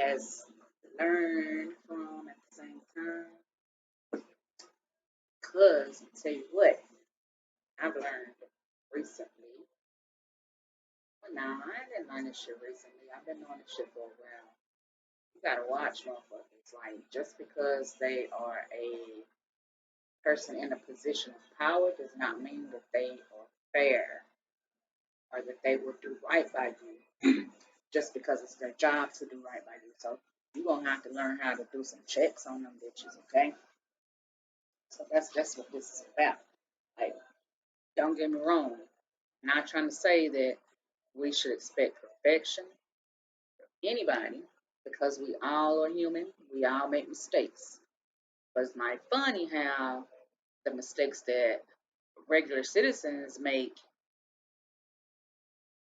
as learn from at the same time. Because, I tell you what, I've learned recently. Well, no, I didn't learn this shit recently. I've been doing this shit for a while. You gotta watch motherfuckers. Like, just because they are a person in a position of power does not mean that they are fair or that they will do right by you just because it's their job to do right by you. So you're gonna have to learn how to do some checks on them bitches, okay? So that's what this is about. Like, don't get me wrong. I'm not trying to say that we should expect perfection from anybody because we all are human. We all make mistakes. But it's mighty funny how the mistakes that regular citizens make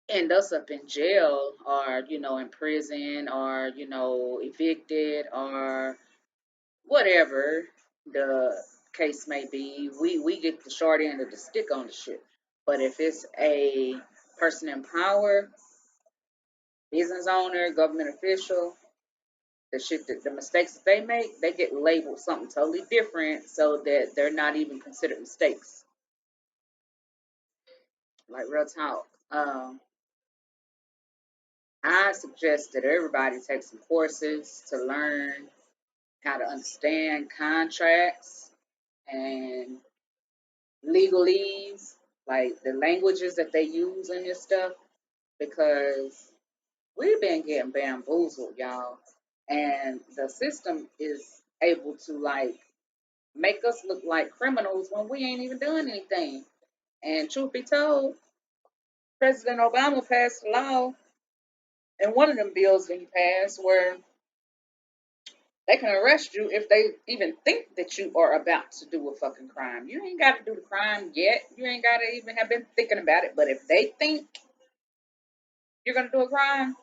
end us up in jail or in prison or evicted or whatever the case may be. We get the short end of the stick on the shit. But if it's a person in power, business owner, government official, the shit that the mistakes that they make, they get labeled something totally different so that they're not even considered mistakes. Like real talk. I suggest that everybody take some courses to learn how to understand contracts and legalese, like the languages that they use in this stuff, because we've been getting bamboozled, y'all. And the system is able to like make us look like criminals when we ain't even done anything. And truth be told, President Obama passed a law, and one of them bills that he passed where they can arrest you if they even think that you are about to do a fucking crime. You ain't got to do the crime yet. You ain't got to even have been thinking about it. But if they think you're going to do a crime,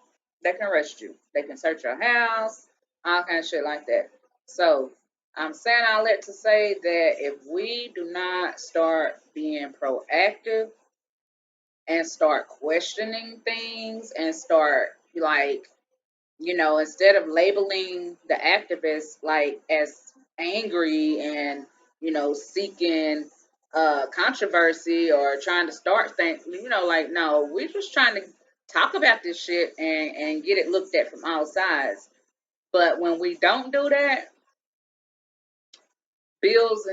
they can arrest you. They can search your house, all kind of shit like that. So I'm saying all that to say that if we do not start being proactive and start questioning things and start like instead of labeling the activists like as angry and seeking controversy or trying to start things, like no, we're just trying to talk about this shit and get it looked at from all sides. But when we don't do that, bills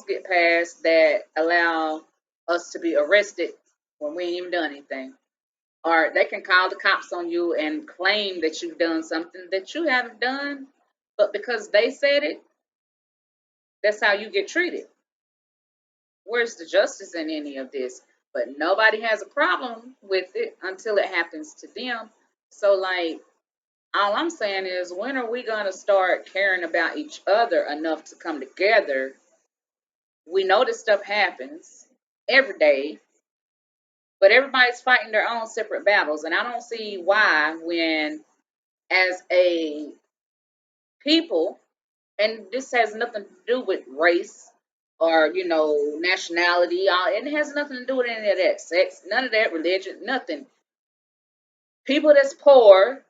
get passed that allow us to be arrested when we ain't even done anything. Or they can call the cops on you and claim that you've done something that you haven't done, but because they said it, that's how you get treated. Where's the justice in any of this? But nobody has a problem with it until it happens to them. So, like, all I'm saying is, when are we going to start caring about each other enough to come together? We know this stuff happens every day, but everybody's fighting their own separate battles. And I don't see why, when as a people, and this has nothing to do with race or nationality. It has nothing to do with any of that, sex, none of that, religion, nothing. People that's poor,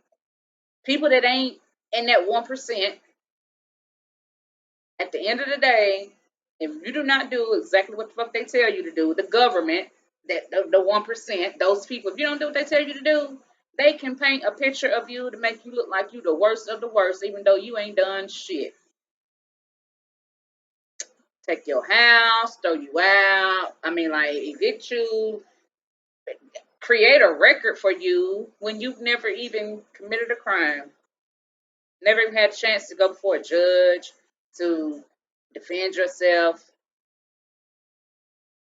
people that ain't in that 1%. At the end of the day, if you do not do exactly what the fuck they tell you to do, the government, that the 1%, those people, if you don't do what they tell you to do, they can paint a picture of you to make you look like you the worst of the worst, even though you ain't done shit. Take your house, throw you out. I mean, like, evict you, create a record for you when you've never even committed a crime, never even had a chance to go before a judge to defend yourself.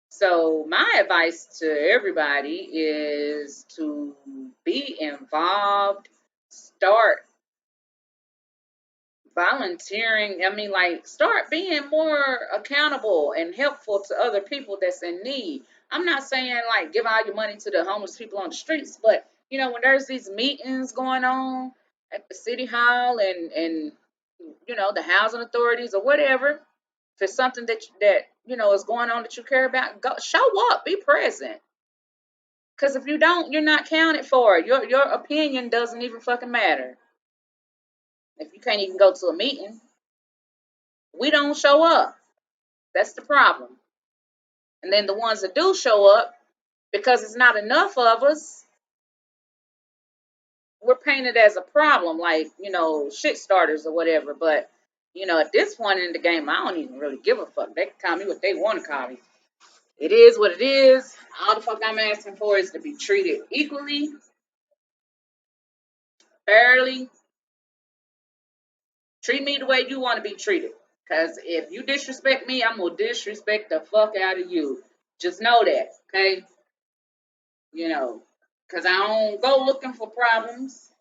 So, my advice to everybody is to be involved, start volunteering. I mean, like, start being more accountable and helpful to other people that's in need. I'm not saying like give all your money to the homeless people on the streets, but when there's these meetings going on at the city hall and the housing authorities or whatever, if it's something that is going on that you care about, go show up, be present. Because if you don't, you're not counted for. Your opinion doesn't even fucking matter. If you can't even go to a meeting, we don't show up. That's the problem. And then the ones that do show up, because it's not enough of us, we're painted as a problem, like, shit starters or whatever. But, at this point in the game, I don't even really give a fuck. They can call me what they want to call me. It is what it is. All the fuck I'm asking for is to be treated equally, fairly. Treat me the way you want to be treated. Because if you disrespect me, I'm going to disrespect the fuck out of you. Just know that, okay? Because I don't go looking for problems.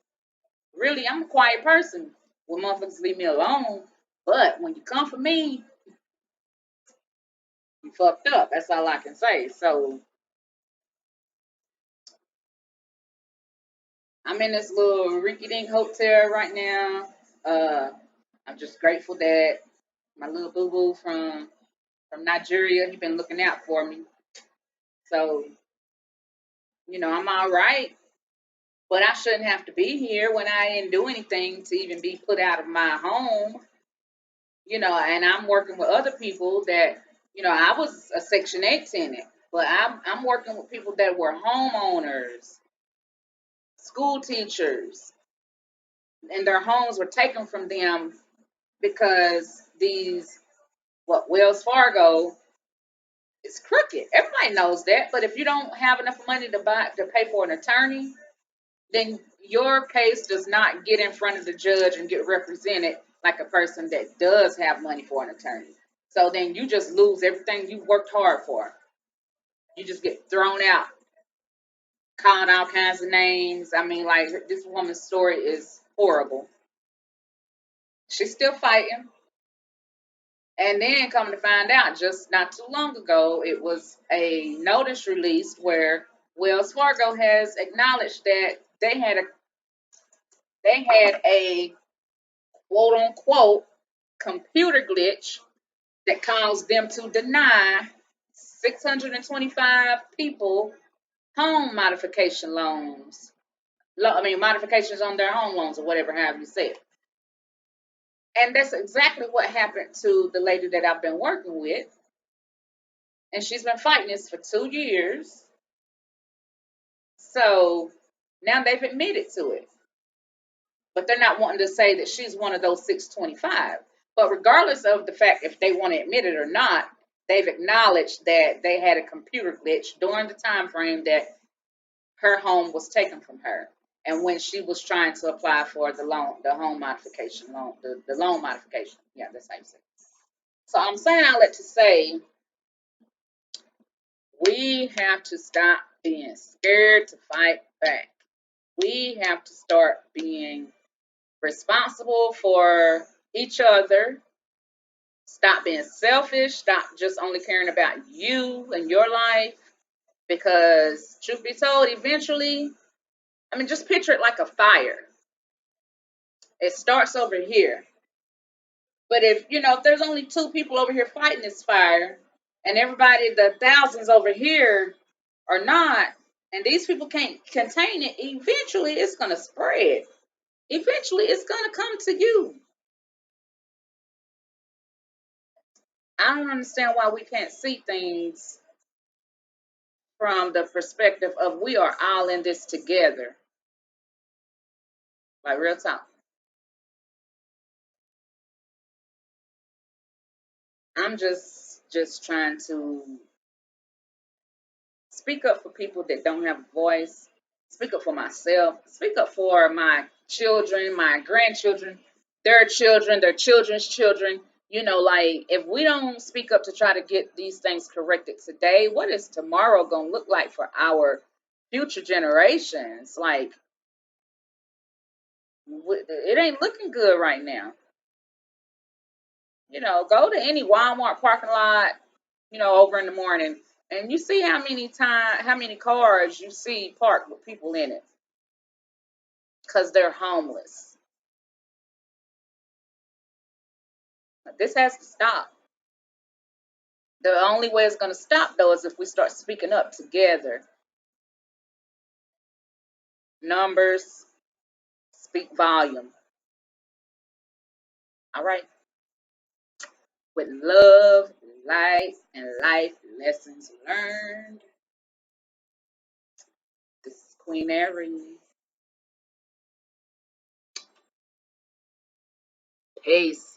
Really, I'm a quiet person. When motherfuckers leave me alone. But when you come for me, you fucked up. That's all I can say. So I'm in this little rinky dink hotel right now. I'm just grateful that my little boo boo from Nigeria, he been looking out for me. So, I'm all right. But I shouldn't have to be here when I didn't do anything to even be put out of my home. And I'm working with other people that, I was a Section 8 tenant, but I'm working with people that were homeowners, school teachers, and their homes were taken from them because Wells Fargo is crooked. Everybody knows that, but if you don't have enough money to pay for an attorney, then your case does not get in front of the judge and get represented like a person that does have money for an attorney. So then you just lose everything you worked hard for. You just get thrown out, called all kinds of names. I mean, like, this woman's story is horrible. She's still fighting. And then come to find out, just not too long ago, it was a notice released where Wells Fargo has acknowledged that they had a quote unquote computer glitch that caused them to deny 625 people home modification loans. Modifications on their home loans or whatever, however you say it. And that's exactly what happened to the lady that I've been working with. And she's been fighting this for 2 years. So now they've admitted to it. But they're not wanting to say that she's one of those 625. But regardless of the fact if they want to admit it or not, they've acknowledged that they had a computer glitch during the time frame that her home was taken from her. And when she was trying to apply for the home modification loan, the loan modification. Yeah, that's how you say it. So I'm saying all that to say we have to stop being scared to fight back. We have to start being responsible for each other. Stop being selfish. Stop just only caring about you and your life. Because, truth be told, eventually, just picture it like a fire. It starts over here. But if there's only two people over here fighting this fire, and everybody, the thousands over here, are not, and these people can't contain it, eventually it's going to spread. Eventually it's going to come to you. I don't understand why we can't see things from the perspective of we are all in this together. Like, real talk. I'm just trying to speak up for people that don't have a voice. Speak up for myself. Speak up for my children, my grandchildren, their children's children. Like, if we don't speak up to try to get these things corrected today, what is tomorrow going to look like for our future generations? Like, it ain't looking good right now. Go to any Walmart parking lot, over in the morning, and you see how many cars you see parked with people in it because they're homeless. This has to stop. The only way it's going to stop, though, is if we start speaking up together. Numbers speak volume. All right. With love, light, and life lessons learned. This is Queen Aries. Peace.